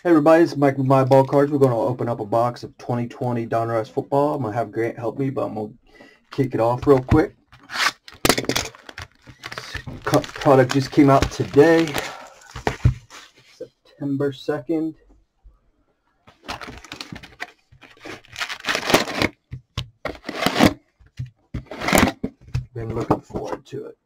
Hey everybody, it's Mike with My Ball Cards. We're going to open up a box of 2020 Donruss football. I'm going to have Grant help me, but I'm going to kick it off real quick. Product just came out today, September 2nd. Been looking forward to it.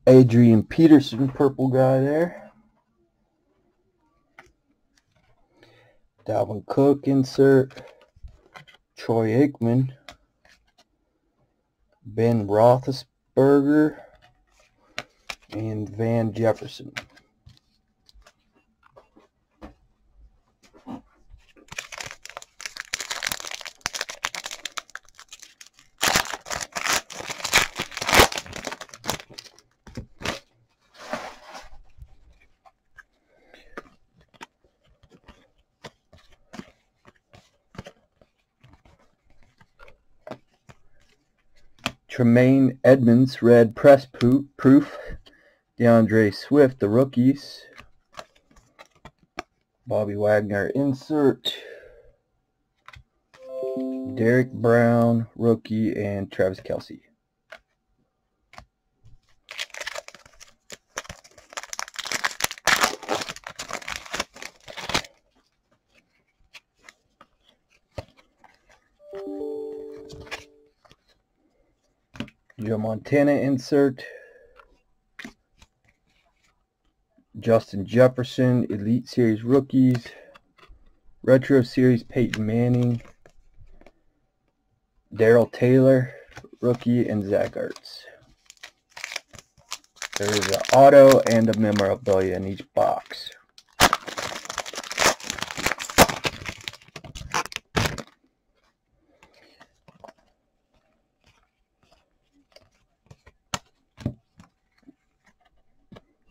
Adrian Peterson, purple guy there. Dalvin Cook insert. Troy Aikman. Ben Roethlisberger. And Van Jefferson. Tremaine Edmonds, red press proof. DeAndre Swift, the rookies. Bobby Wagner insert. Derek Brown, rookie, and Travis Kelce. Joe Montana insert. Justin Jefferson, Elite Series rookies. Retro Series Peyton Manning. Darrell Taylor, rookie, and Zach Ertz. There is an auto and a memorabilia in each box.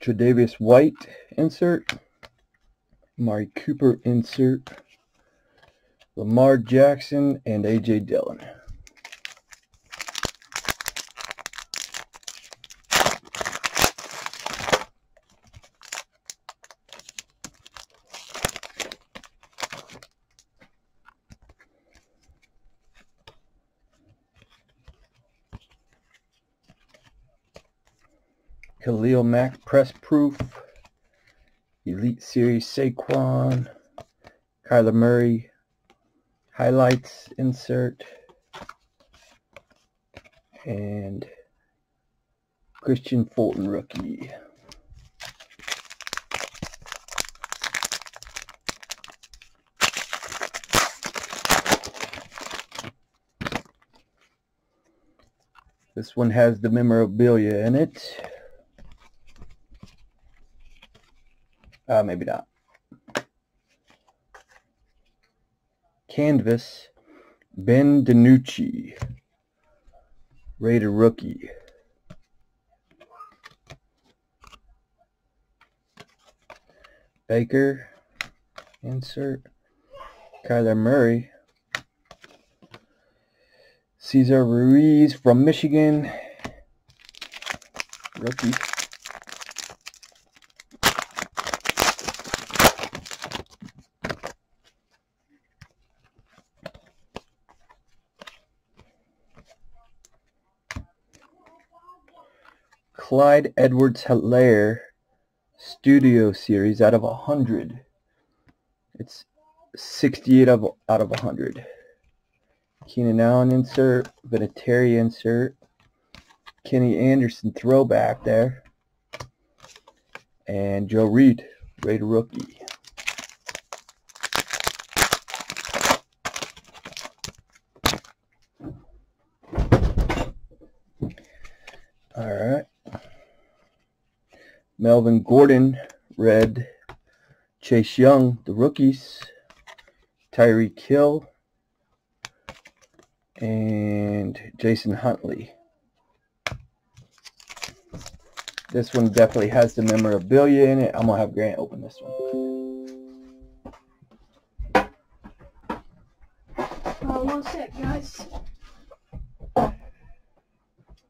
Tre'Davious White insert. Amari Cooper insert. Lamar Jackson and A.J. Dillon. Khalil Mack press proof. Elite Series Saquon. Kyler Murray highlights insert. And Christian Fulton rookie. This one has the memorabilia in it. Maybe not. Canvas, Ben DiNucci, Raider rookie. Baker, insert. Kyler Murray. Cesar Ruiz from Michigan, rookie. Clyde Edwards-Helaire Studio Series out of 100. It's 68 out of 100. Keenan Allen insert, Vinatieri insert, Kenny Anderson throwback there, and Joe Reed, Raider rookie. All right. Melvin Gordon, red. Chase Young, the rookies. Tyreek Hill. And Jason Huntley. This one definitely has the memorabilia in it. I'm going to have Grant open this one. One sec, guys.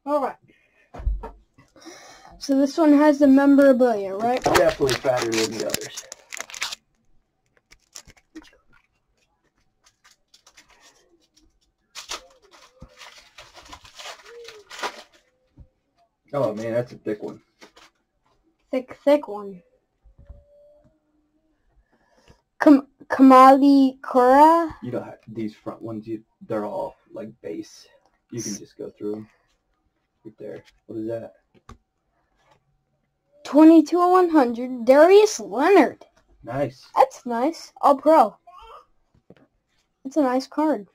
Alright. So this one has the memorabilia, right? Definitely fatter than the others. Oh man, that's a thick one. Thick one. Kamali Kora. You don't have these front ones. They're all like base. You can just go through them. Right there. What is that? 22/100. Darius Leonard. Nice. That's nice. All pro. It's a nice card.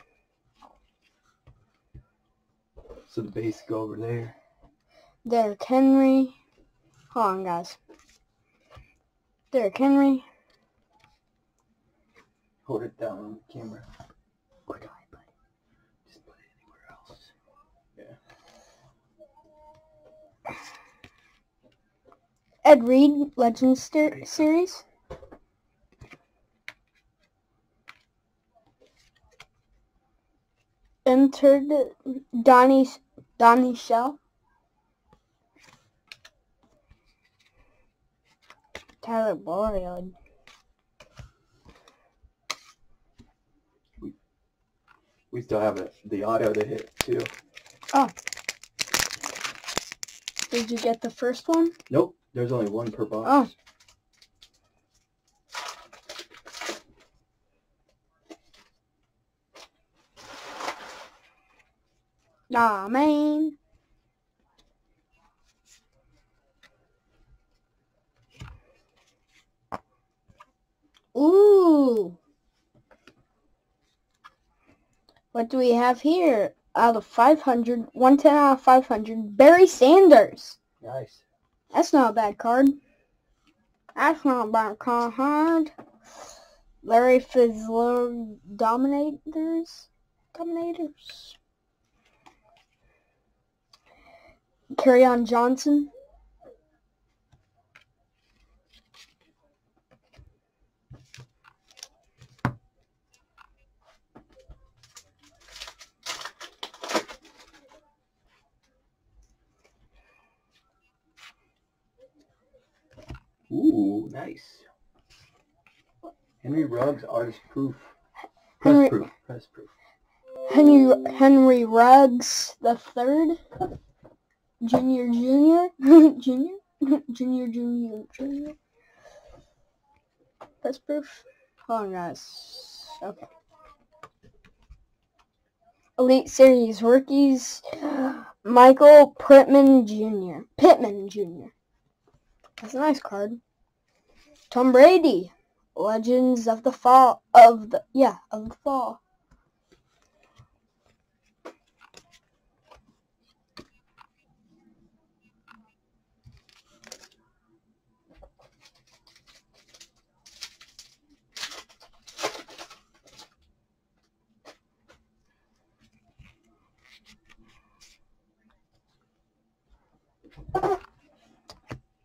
So the base go over there. Derrick Henry. Hold on, guys. Derrick Henry. Hold it down on the camera. Where do I put it? Just put it anywhere else. Yeah. Ed Reed Legends Series. Entered Donnie Shell. Tyler Boyd. We still have the auto to hit too. Oh. Did you get the first one? Nope. There's only one per box. Oh. Nah, man. Ooh. What do we have here? Out of 500, 110 out of 500, Barry Sanders. Nice. That's not a bad card. That's not a bad card. Larry Fitzgerald Dominators. Kerryon Johnson. Ooh, nice. Henry Ruggs, artist proof. Press proof. Henry Ruggs the third. Junior. Press proof. Hold on, guys. Okay. Elite Series rookies. Michael Pittman Jr. That's a nice card. Tom Brady. Legends of the Fall. Of the Fall.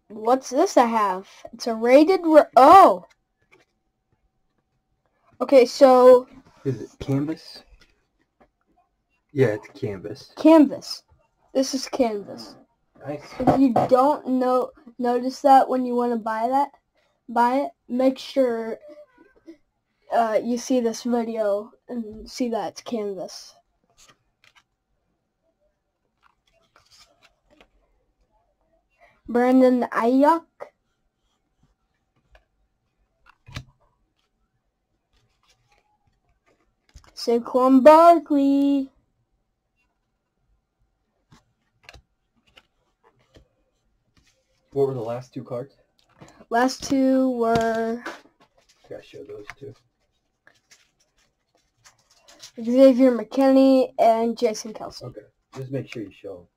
What's this I have? It's a rated... Oh! Okay, so... Is it canvas? Yeah, it's canvas. Canvas. This is canvas. Nice. If you don't notice that when you want to buy it, make sure you see this video and see that it's canvas. Brandon Ayuk. Saquon Barkley. What were the last two cards? Last two were... Gotta show those two. Xavier McKinney and Jason Kelsey. Okay. Just make sure you show them.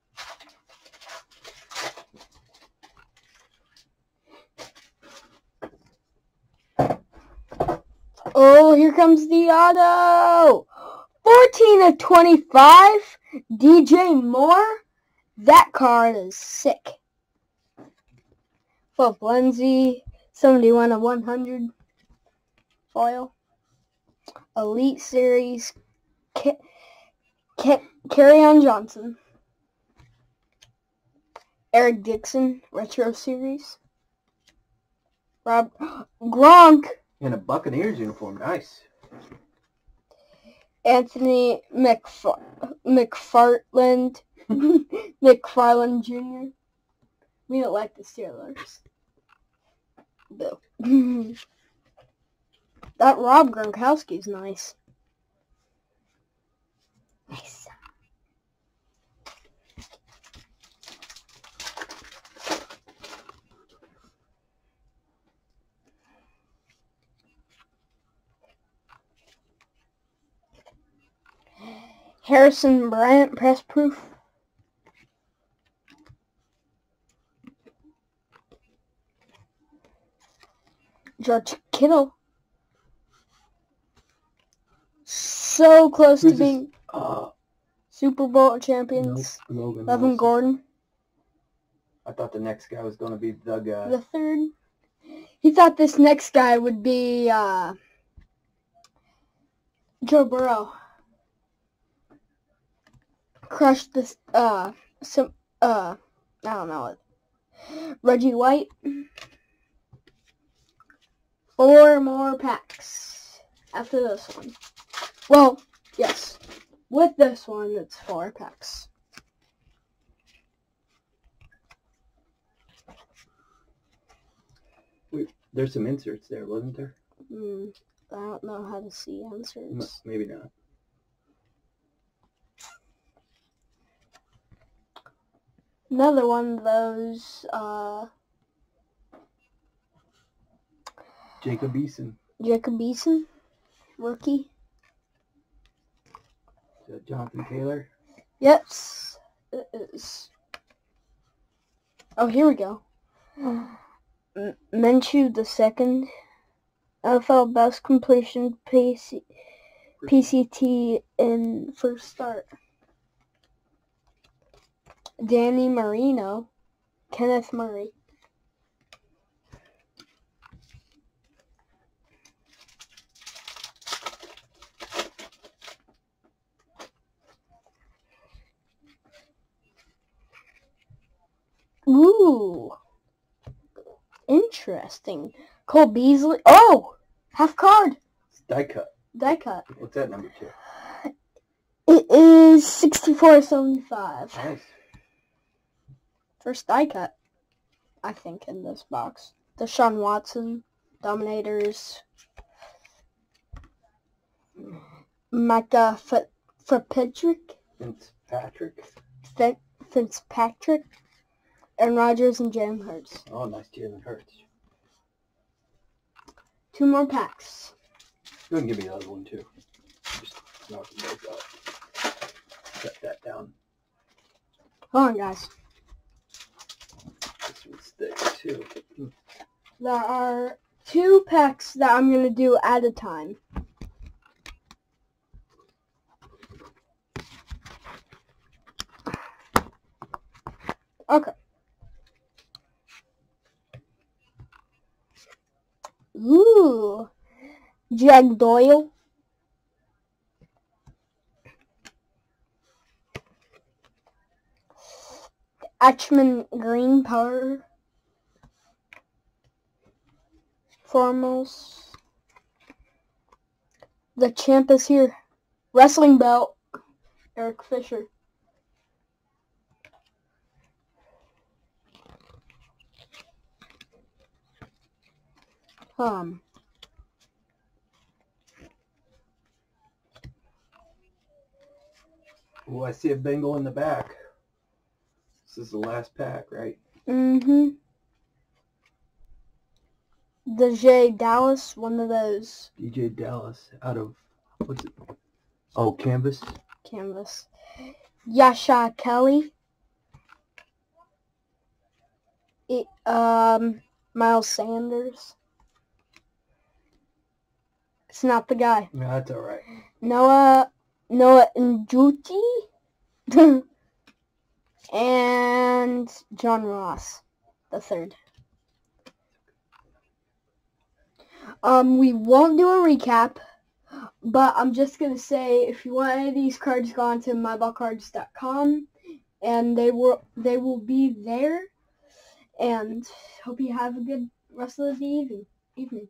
Oh, here comes the auto. 14/25. DJ Moore. That card is sick. Philip Lindsay, 71 of 100 foil. Elite Series, Kerryon Johnson. Eric Dixon, Retro Series. Rob Gronk. In a Buccaneers uniform. Nice. Anthony McFarland. McFarland Jr. We don't like the Steelers. Bill. That Rob Gronkowski's nice. Nice. Harrison Bryant, press proof. George Kittle. So close to being Super Bowl champions. Nope, Melvin Gordon. I thought the next guy was going to be the guy. The third. He thought this next guy would be Joe Burrow. Crushed this, I don't know. Reggie White. 4 more packs after this one. Well, yes. With this one, it's 4 packs. Wait, there's some inserts there, wasn't there? I don't know how to see inserts. No, maybe not. Another one of those, Jacob Eason, rookie. Jonathan Taylor. Yes, it is. Oh, here we go. Minshew the second. NFL best completion PCT in first start. Danny Marino, Kenneth Murray. Ooh, interesting. Cole Beasley. Oh, half card. It's die cut. Die cut. What's that number 2? It is 64.75. Nice. First die cut, I think, in this box. Deshaun Watson, Dominators. Micah Fitzpatrick. Fitzpatrick. Aaron Rodgers and Jalen Hurts. Oh, nice Jalen Hurts. 2 more packs. Go ahead and give me the other one, too. Just knock them both out. Set that down. Hold on, guys. This one sticks, too. There are 2 packs that I'm going to do at a time. Okay. Ooh. Jack Doyle. Achman Green Power. Formals. The champ is here. Wrestling belt. Eric Fisher. Oh, I see a Bengal in the back. This is the last pack, right? Mm-hmm. DJ Dallas, one of those. DJ Dallas out of, what's it? Oh, Canvas. Yasha Kelly. Miles Sanders. It's not the guy. No, that's all right. Noah Njuti. And John Ross, the third. We won't do a recap, but I'm just gonna say if you want any of these cards, go on to myballcards.com, and they will be there. And hope you have a good rest of the evening.